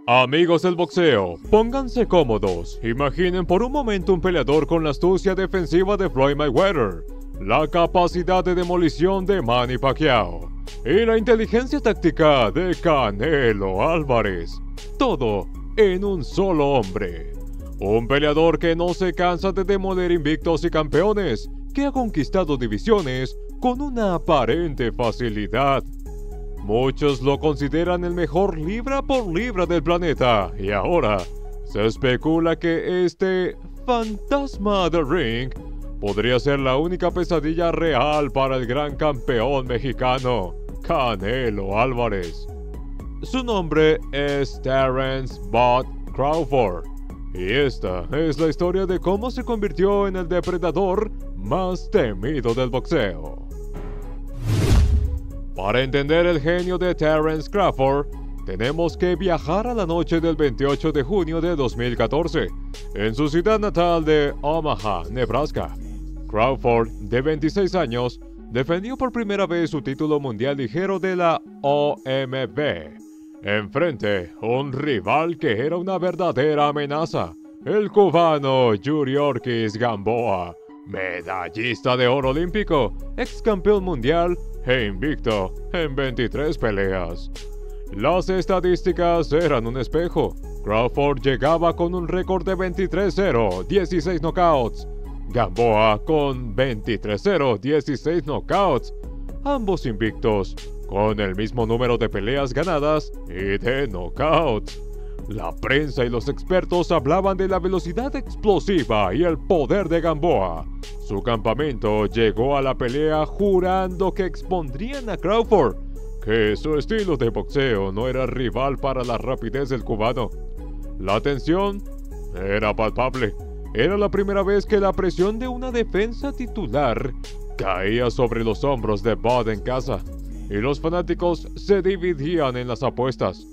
Amigos del boxeo, pónganse cómodos. Imaginen por un momento un peleador con la astucia defensiva de Floyd Mayweather, la capacidad de demolición de Manny Pacquiao y la inteligencia táctica de Canelo Álvarez. Todo en un solo hombre. Un peleador que no se cansa de demoler invictos y campeones, que ha conquistado divisiones con una aparente facilidad. Muchos lo consideran el mejor libra por libra del planeta, y ahora se especula que este fantasma del ring podría ser la única pesadilla real para el gran campeón mexicano, Canelo Álvarez. Su nombre es Terence "Bud" Crawford, y esta es la historia de cómo se convirtió en el depredador más temido del boxeo. Para entender el genio de Terence Crawford, tenemos que viajar a la noche del 28 de junio de 2014, en su ciudad natal de Omaha, Nebraska. Crawford, de 26 años, defendió por primera vez su título mundial ligero de la OMB. Enfrente, un rival que era una verdadera amenaza, el cubano Yuriorkis Gamboa, medallista de oro olímpico, ex campeón mundial e invicto en 23 peleas. Las estadísticas eran un espejo. Crawford llegaba con un récord de 23-0, 16 knockouts. Gamboa con 23-0, 16 knockouts. Ambos invictos, con el mismo número de peleas ganadas y de knockouts. La prensa y los expertos hablaban de la velocidad explosiva y el poder de Gamboa. Su campamento llegó a la pelea jurando que expondrían a Crawford, que su estilo de boxeo no era rival para la rapidez del cubano. La tensión era palpable. Era la primera vez que la presión de una defensa titular caía sobre los hombros de Bud en casa, y los fanáticos se dividían en las apuestas.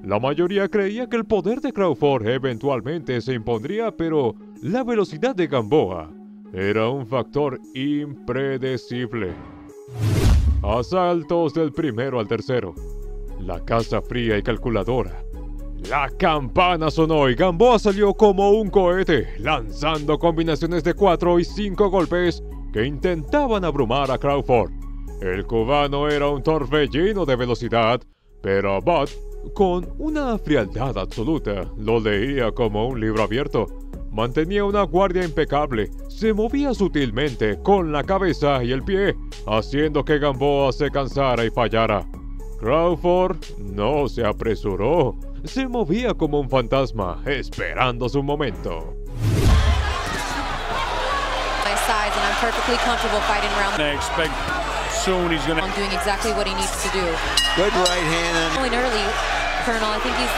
La mayoría creía que el poder de Crawford eventualmente se impondría, pero la velocidad de Gamboa era un factor impredecible. Asaltos del primero al tercero. La casa fría y calculadora. La campana sonó y Gamboa salió como un cohete, lanzando combinaciones de 4 y 5 golpes que intentaban abrumar a Crawford. El cubano era un torbellino de velocidad, pero Bud, con una frialdad absoluta, lo leía como un libro abierto. Mantenía una guardia impecable, se movía sutilmente con la cabeza y el pie, haciendo que Gamboa se cansara y fallara. Crawford no se apresuró, se movía como un fantasma, esperando su momento. Soon he's gonna doing exactly what he needs to do. Good right hand. Going early, Colonel. I think he's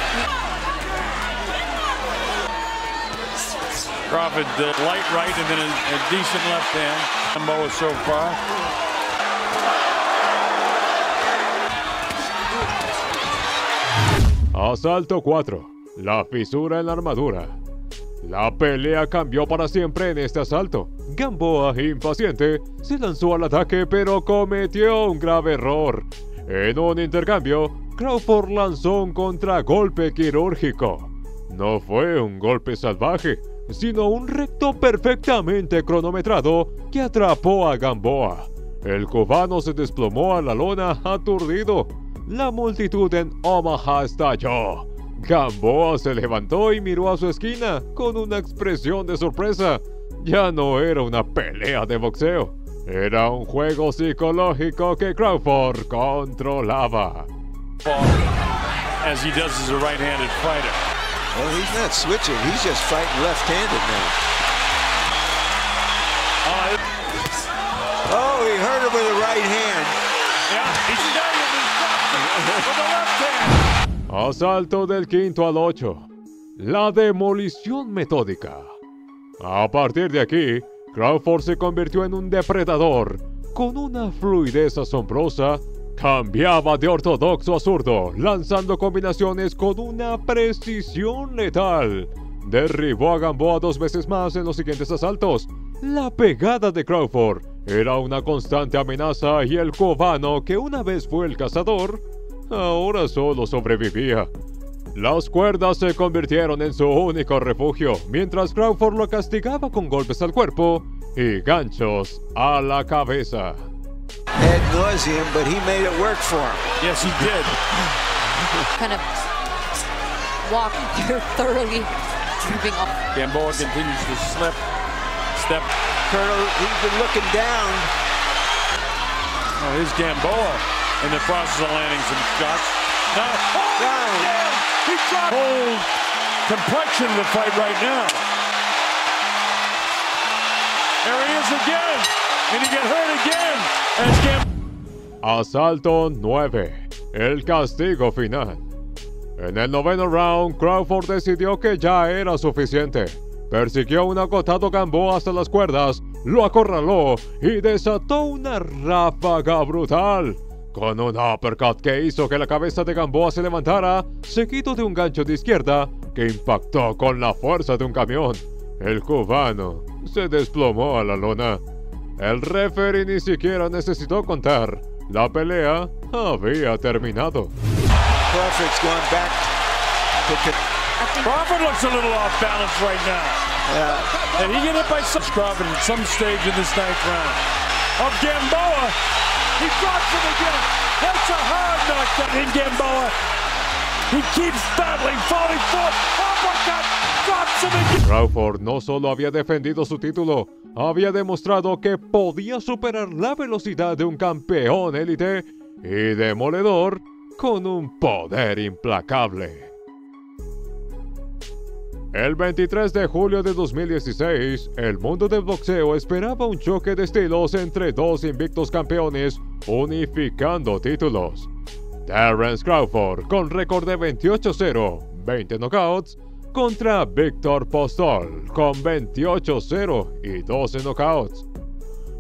Crawford light right and then a decent left hand. Gamboa so far. Asalto 4. La fisura en la armadura. La pelea cambió para siempre en este asalto. Gamboa, impaciente, se lanzó al ataque pero cometió un grave error. En un intercambio, Crawford lanzó un contragolpe quirúrgico. No fue un golpe salvaje, sino un recto perfectamente cronometrado que atrapó a Gamboa. El cubano se desplomó a la lona aturdido. La multitud en Omaha estalló. Gamboa se levantó y miró a su esquina con una expresión de sorpresa. Ya no era una pelea de boxeo, era un juego psicológico que Crawford controlaba. As he does as a right-handed fighter. Well, he's not switching, he's just fighting left-handed now. Oh, he hurt him with the right hand. Yeah, he's with the left hand. Asalto del 5 al 8. La demolición metódica. A partir de aquí, Crawford se convirtió en un depredador. Con una fluidez asombrosa, cambiaba de ortodoxo a zurdo, lanzando combinaciones con una precisión letal. Derribó a Gamboa 2 veces más en los siguientes asaltos. La pegada de Crawford era una constante amenaza y el cubano, que una vez fue el cazador, ahora solo sobrevivía. Las cuerdas se convirtieron en su único refugio, mientras Crawford lo castigaba con golpes al cuerpo y ganchos a la cabeza. Ad nauseum, but he made it work for him. Yes, he did. Kind of walk thoroughly moving off. Gamboa continues to step. Colonel, he's been looking down. Oh, here's Gamboa in the process of landing some shots. Now, Down. he dropped whole complexion of the fight right now. There he is again, and he get hurt again. Asalto 9. El castigo final. En el noveno round, Crawford decidió que ya era suficiente. Persiguió un agotado Gamboa hasta las cuerdas, lo acorraló y desató una ráfaga brutal. Con un uppercut que hizo que la cabeza de Gamboa se levantara, seguido de un gancho de izquierda que impactó con la fuerza de un camión. El cubano se desplomó a la lona. El referee ni siquiera necesitó contar. La pelea había terminado. Crawford's gone back to Crawford looks a little off balance right now. And he get hit by Crawford at some stage in this ninth round. Of Gamboa, he drops him again. That's a hard knockdown in Gamboa. He keeps battling, falling forward. Uppercut, drops him again. Crawford no solo había defendido su título, había demostrado que podía superar la velocidad de un campeón élite y demoledor con un poder implacable. El 23 de julio de 2016, el mundo del boxeo esperaba un choque de estilos entre dos invictos campeones unificando títulos. Terence Crawford, con récord de 28-0, 20 knockouts, contra Viktor Postol, con 28-0 y 12 knockouts.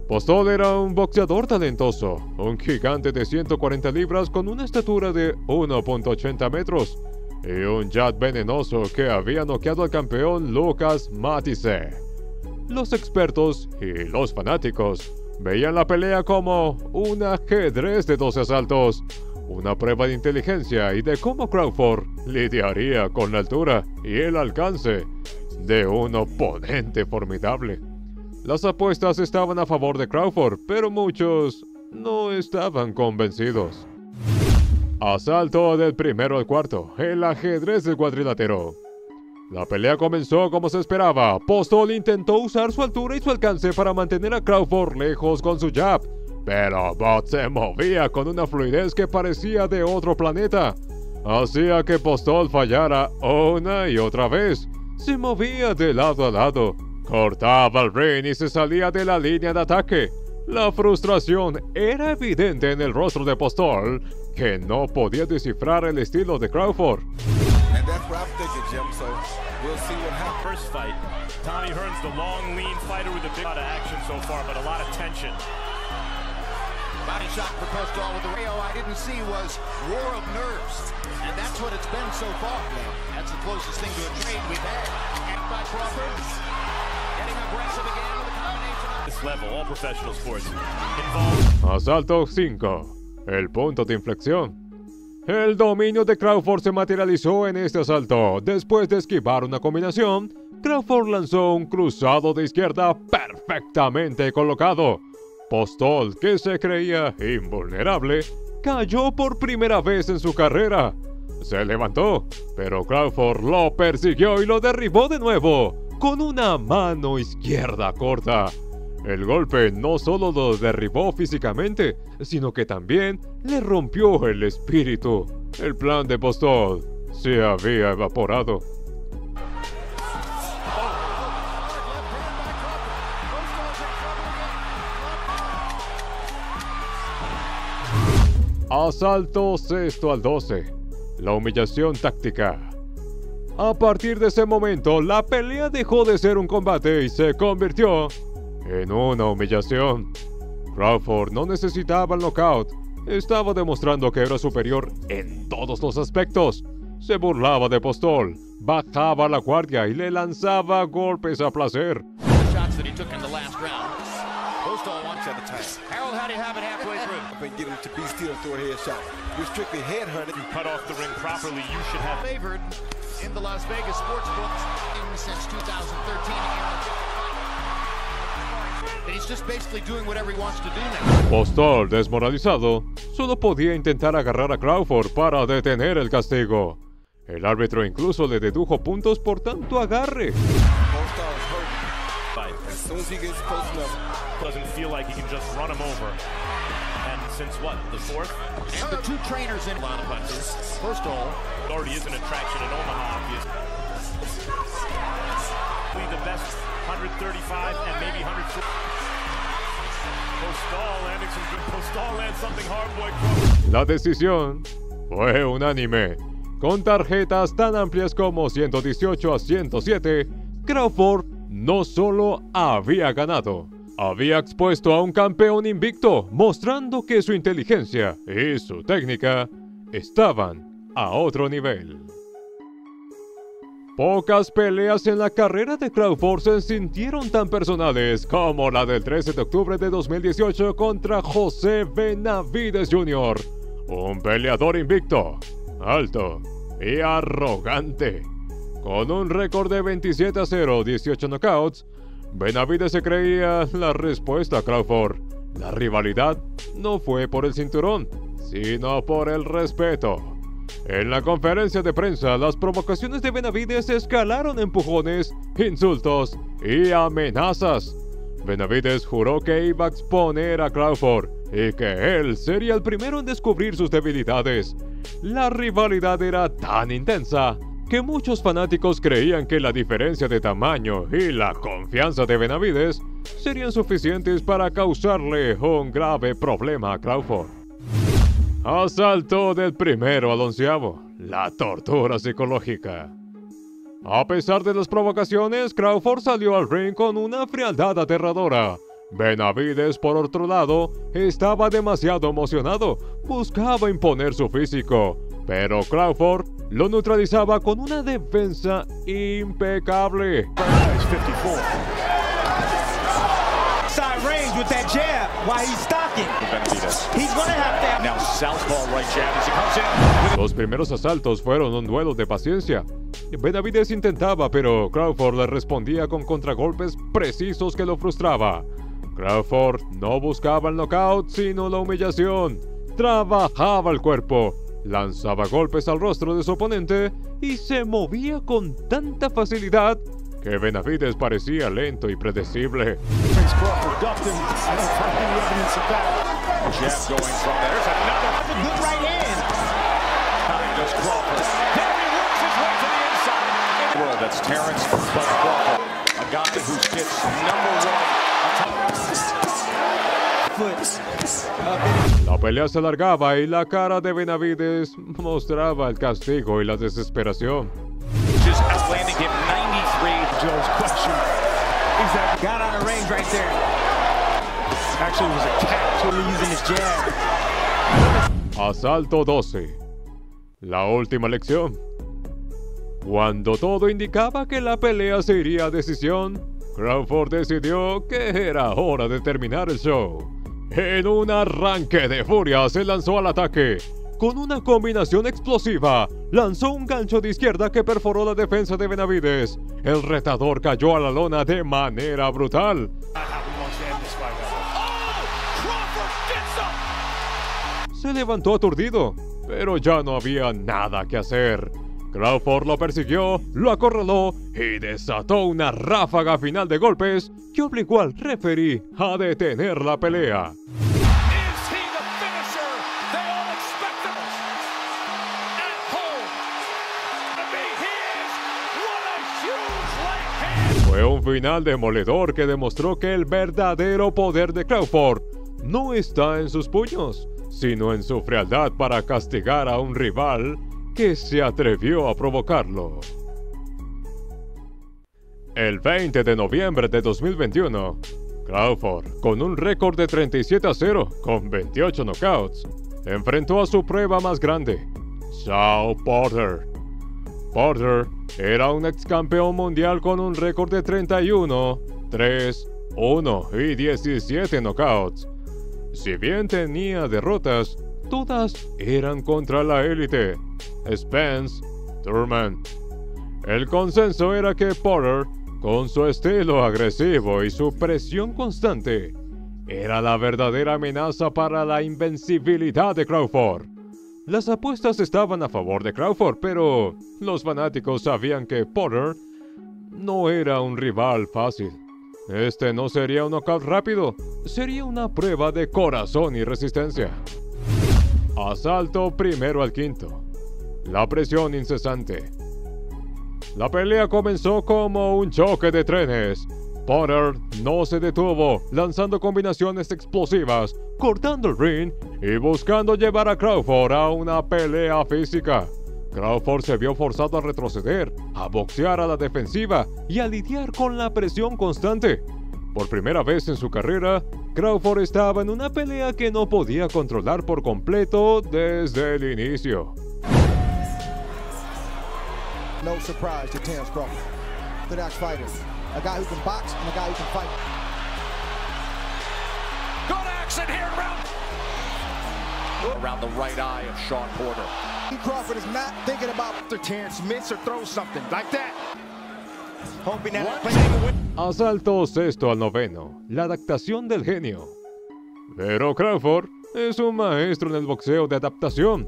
Postol era un boxeador talentoso, un gigante de 140 libras con una estatura de 1.80 metros y un jab venenoso que había noqueado al campeón Lucas Matthysse. Los expertos y los fanáticos veían la pelea como un ajedrez de 12 asaltos, una prueba de inteligencia y de cómo Crawford lidiaría con la altura y el alcance de un oponente formidable. Las apuestas estaban a favor de Crawford, pero muchos no estaban convencidos. Asalto del primero al cuarto, el ajedrez del cuadrilátero. La pelea comenzó como se esperaba. Postol intentó usar su altura y su alcance para mantener a Crawford lejos con su jab, pero Bot se movía con una fluidez que parecía de otro planeta. Hacía que Postol fallara una y otra vez. Se movía de lado a lado, cortaba el ring y se salía de la línea de ataque. La frustración era evidente en el rostro de Postol, que no podía descifrar el estilo de Crawford. And that's what I'm thinking, Jim, so we'll see what happens. First fight, Tommy Hearns, the long, lean fighter with a big amount of action so far, but a lot of tension. Body shot for Postol with the rail I didn't see was War of Nerves. And that's what it's been so far. That's the closest thing to a trade we've had. And by Crawford, getting aggressive again with a combination of This level, all professional sports involved. Asalto 5. El punto de inflexión. El dominio de Crawford se materializó en este asalto. Después de esquivar una combinación, Crawford lanzó un cruzado de izquierda perfectamente colocado. Postol, que se creía invulnerable, cayó por primera vez en su carrera. Se levantó, pero Crawford lo persiguió y lo derribó de nuevo, con una mano izquierda corta. El golpe no solo lo derribó físicamente, sino que también le rompió el espíritu. El plan de Postol se había evaporado. Asalto sexto al 12. La humillación táctica. A partir de ese momento, la pelea dejó de ser un combate y se convirtió en una humillación. Crawford no necesitaba el knockout. Estaba demostrando que era superior en todos los aspectos. Se burlaba de Postol, bajaba la guardia y le lanzaba golpes a placer. shots that he took in the last round. Postol wants at a time. Harold, how do you have it halfway through? Up and get him to be still and throw a headshot. You're strictly headhunted. If you cut off the ring properly, you should have Favored in the Las Vegas sports books since 2013. And he's just basically doing whatever he wants to do now. Postol, desmoralizado, solo podía intentar agarrar a Crawford para detener el castigo. El árbitro incluso le dedujo puntos por tanto agarre. As soon as he gets close enough. doesn't feel like he can just run him over. And since what, the fourth? And the two trainers in a lot of punches. First of all, It already is an attraction in Omaha, obviously. The best 135 and maybe 150. Postol landing some good. Postol lands something hard, boy. La decisión fue unánime. Con tarjetas tan amplias como 118 a 107, Crawford no solo había ganado, había expuesto a un campeón invicto, mostrando que su inteligencia y su técnica estaban a otro nivel. Pocas peleas en la carrera de Crawford se sintieron tan personales como la del 13 de octubre de 2018 contra José Benavides Jr., un peleador invicto, alto y arrogante. Con un récord de 27-0, 18 knockouts, Benavides se creía la respuesta a Crawford. La rivalidad no fue por el cinturón, sino por el respeto. En la conferencia de prensa, las provocaciones de Benavides escalaron empujones, insultos y amenazas. Benavides juró que iba a exponer a Crawford y que él sería el primero en descubrir sus debilidades. La rivalidad era tan intensa que muchos fanáticos creían que la diferencia de tamaño y la confianza de Benavides serían suficientes para causarle un grave problema a Crawford. Asalto del primero al onceavo, la tortura psicológica. A pesar de las provocaciones, Crawford salió al ring con una frialdad aterradora. Benavides, por otro lado, estaba demasiado emocionado, buscaba imponer su físico, pero Crawford lo neutralizaba con una defensa impecable. Side range with that jab while he's stalking. He's gonna have to. Now southpaw right jab as he comes in. Los primeros asaltos fueron un duelo de paciencia. Benavides intentaba, pero Crawford le respondía con contragolpes precisos que lo frustraba. Crawford no buscaba el knockout, sino la humillación. Trabajaba el cuerpo, lanzaba golpes al rostro de su oponente y se movía con tanta facilidad que Benavides parecía lento y predecible. La pelea se alargaba y la cara de Benavides mostraba el castigo y la desesperación. Just outlanding him 93. Joe's question is that Got out of range right there. actually was a catch. Totally using his jab. Asalto 12. La última lección. Cuando todo indicaba que la pelea se iría a decisión, Crawford decidió que era hora de terminar el show. En un arranque de furia se lanzó al ataque. Con una combinación explosiva, lanzó un gancho de izquierda que perforó la defensa de Benavides. El retador cayó a la lona de manera brutal. Se levantó aturdido, pero ya no había nada que hacer. Crawford lo persiguió, lo acorraló y desató una ráfaga final de golpes que obligó al referee a detener la pelea. Fue un final demoledor que demostró que el verdadero poder de Crawford no está en sus puños, sino en su frialdad para castigar a un rival que se atrevió a provocarlo. El 20 de noviembre de 2021, Crawford, con un récord de 37-0 con 28 knockouts, enfrentó a su prueba más grande, Shawn Porter. Porter era un ex campeón mundial con un récord de 31, 3, 1 y 17 knockouts. Si bien tenía derrotas, todas eran contra la élite, Spence Thurman. El consenso era que Porter, con su estilo agresivo y su presión constante, era la verdadera amenaza para la invencibilidad de Crawford. Las apuestas estaban a favor de Crawford, pero los fanáticos sabían que Porter no era un rival fácil. Este no sería un knockout rápido, sería una prueba de corazón y resistencia. Asalto primero al quinto. La presión incesante. La pelea comenzó como un choque de trenes. Porter no se detuvo, lanzando combinaciones explosivas, cortando el ring y buscando llevar a Crawford a una pelea física. Crawford se vio forzado a retroceder, a boxear a la defensiva y a lidiar con la presión constante. Por primera vez en su carrera, Crawford estaba en una pelea que no podía controlar por completo desde el inicio. No surprise to Terence Crawford, the next fighter. A guy who can box and a guy who can fight. Good action here around the right eye of Shawn Porter. Crawford is not thinking about the Terence miss or throw something like that. Hoping that Asalto sexto al noveno. La adaptación del genio. Pero Crawford es un maestro en el boxeo de adaptación.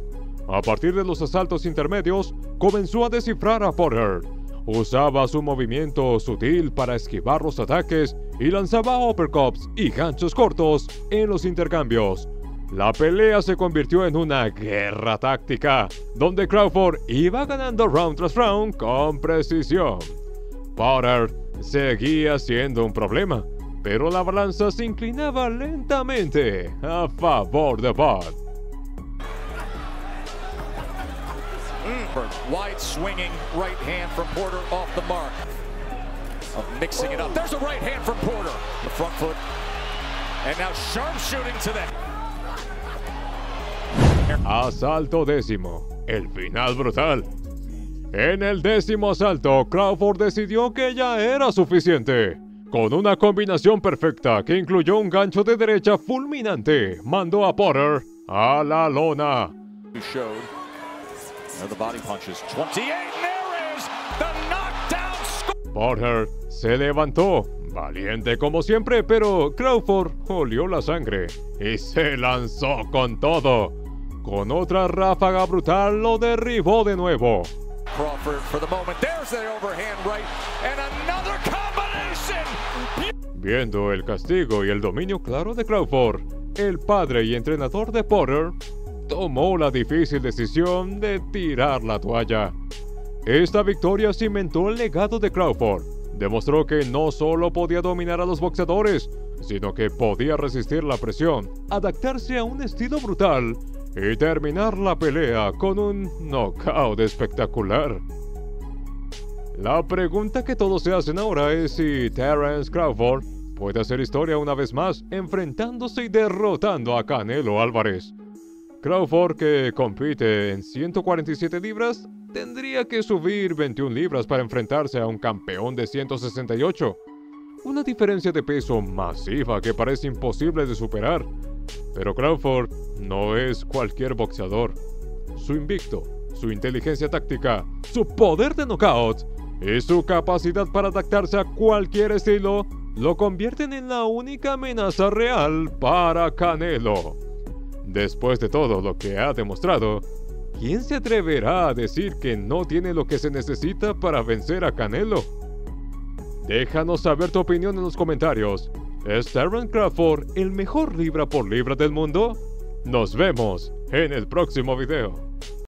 A partir de los asaltos intermedios, comenzó a descifrar a Porter. Usaba su movimiento sutil para esquivar los ataques y lanzaba uppercuts y ganchos cortos en los intercambios. La pelea se convirtió en una guerra táctica, donde Crawford iba ganando round tras round con precisión. Porter seguía siendo un problema, pero la balanza se inclinaba lentamente a favor de Bud. Wide swinging right hand from Porter off the mark. Of mixing it up. There's a right hand from Porter. The front foot. And now sharpshooting to the... Asalto décimo. El final brutal. En el décimo asalto, Crawford decidió que ya era suficiente. Con una combinación perfecta que incluyó un gancho de derecha fulminante, mandó a Porter a la lona. The body punches. 28, there is the knockdown score. Porter se levantó, valiente como siempre, pero Crawford olió la sangre y se lanzó con todo. Con otra ráfaga brutal lo derribó de nuevo. Crawford for the moment. There's the overhand right and another combination. Viendo el castigo y el dominio claro de Crawford, el padre y entrenador de Porter tomó la difícil decisión de tirar la toalla. Esta victoria cimentó el legado de Crawford. Demostró que no solo podía dominar a los boxeadores, sino que podía resistir la presión, adaptarse a un estilo brutal y terminar la pelea con un knockout espectacular. La pregunta que todos se hacen ahora es si Terence Crawford puede hacer historia una vez más, enfrentándose y derrotando a Canelo Álvarez. Crawford, que compite en 147 libras, tendría que subir 21 libras para enfrentarse a un campeón de 168. Una diferencia de peso masiva que parece imposible de superar. Pero Crawford no es cualquier boxeador. Su invicto, su inteligencia táctica, su poder de knockout y su capacidad para adaptarse a cualquier estilo lo convierten en la única amenaza real para Canelo. Después de todo lo que ha demostrado, ¿quién se atreverá a decir que no tiene lo que se necesita para vencer a Canelo? Déjanos saber tu opinión en los comentarios. ¿Es Terence Crawford el mejor libra por libra del mundo? Nos vemos en el próximo video.